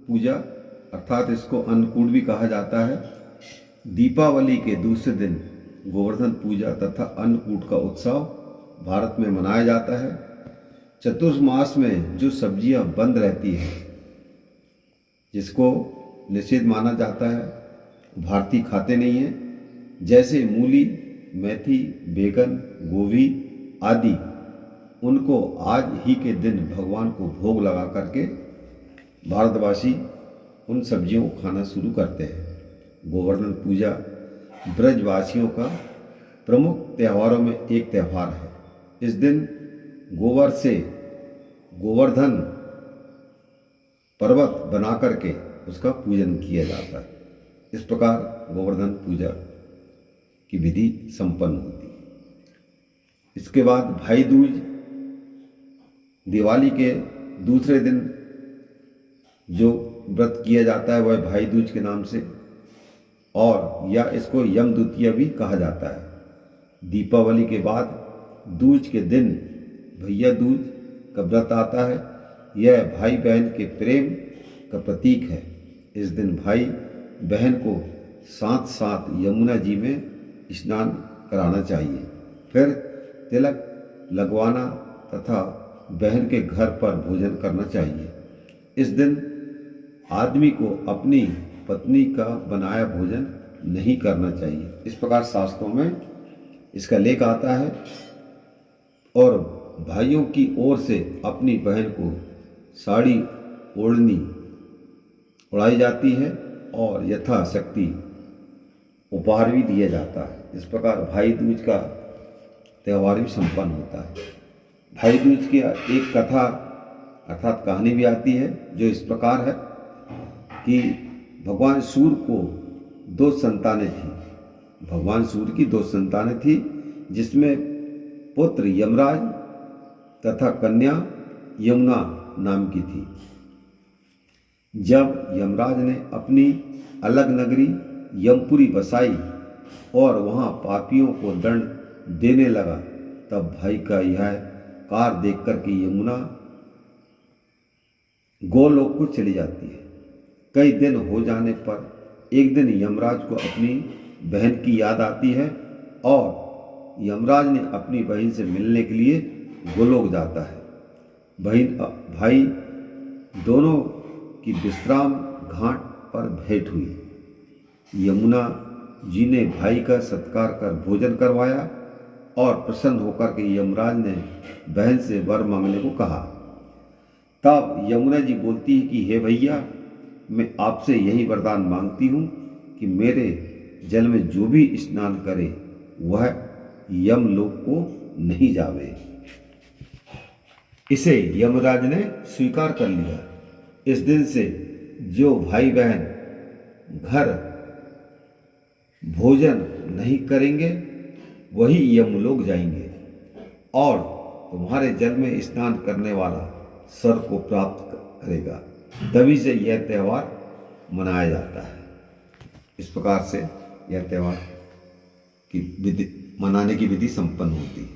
पूजा अर्थात इसको अन्नकूट भी कहा जाता है। दीपावली के दूसरे दिन गोवर्धन पूजा तथा अन्नकूट का उत्सव भारत में मनाया जाता है। चतुर्मास में जो सब्जियां बंद रहती हैं, जिसको निषेध माना जाता है, भारतीय खाते नहीं हैं, जैसे मूली, मेथी, बैगन, गोभी आदि, उनको आज ही के दिन भगवान को भोग लगा करके भारतवासी उन सब्जियों को खाना शुरू करते हैं। गोवर्धन पूजा ब्रजवासियों का प्रमुख त्योहारों में एक त्यौहार है। इस दिन गोबर से गोवर्धन पर्वत बना करके उसका पूजन किया जाता है। इस प्रकार गोवर्धन पूजा की विधि संपन्न होती है। इसके बाद भाई दूज, दिवाली के दूसरे दिन जो व्रत किया जाता है वह भाई दूज के नाम से, और या इसको यम द्वितीया भी कहा जाता है। दीपावली के बाद दूज के दिन भैया दूज का व्रत आता है। यह भाई बहन के प्रेम का प्रतीक है। इस दिन भाई बहन को साथ साथ यमुना जी में स्नान कराना चाहिए, फिर तिलक लगवाना तथा बहन के घर पर भोजन करना चाहिए। इस दिन आदमी को अपनी पत्नी का बनाया भोजन नहीं करना चाहिए। इस प्रकार शास्त्रों में इसका लेख आता है। और भाइयों की ओर से अपनी बहन को साड़ी ओढ़नी उड़ाई जाती है और यथाशक्ति उपहार भी दिया जाता है। इस प्रकार भाई दूज का त्यौहार भी संपन्न होता है। भाई दूज की एक कथा अर्थात कहानी भी आती है, जो इस प्रकार है कि भगवान सूर्य को दो संतानें थी। भगवान सूर्य की दो संतानें थी, जिसमें पुत्र यमराज तथा कन्या यमुना नाम की थी। जब यमराज ने अपनी अलग नगरी यमपुरी बसाई और वहाँ पापियों को दंड देने लगा, तब भाई का यह कार्य देख कर के यमुना गोलोक को चली जाती है। कई दिन हो जाने पर एक दिन यमराज को अपनी बहन की याद आती है और यमराज ने अपनी बहन से मिलने के लिए गोलोक जाता है। भाई दोनों की विश्राम घाट पर भेंट हुई। यमुना जी ने भाई का सत्कार कर भोजन करवाया और प्रसन्न होकर के यमराज ने बहन से वर मांगने को कहा। तब यमुना जी बोलती है कि हे भैया, मैं आपसे यही वरदान मांगती हूँ कि मेरे जल में जो भी स्नान करे वह यमलोक को नहीं जावे। इसे यमराज ने स्वीकार कर लिया। इस दिन से जो भाई बहन घर भोजन नहीं करेंगे वही यमलोक जाएंगे और तुम्हारे जल में स्नान करने वाला स्वर्ग को प्राप्त करेगा। तभी से यह त्यौहार मनाया जाता है। इस प्रकार से यह त्यौहार की विधि मनाने की विधि संपन्न होती है।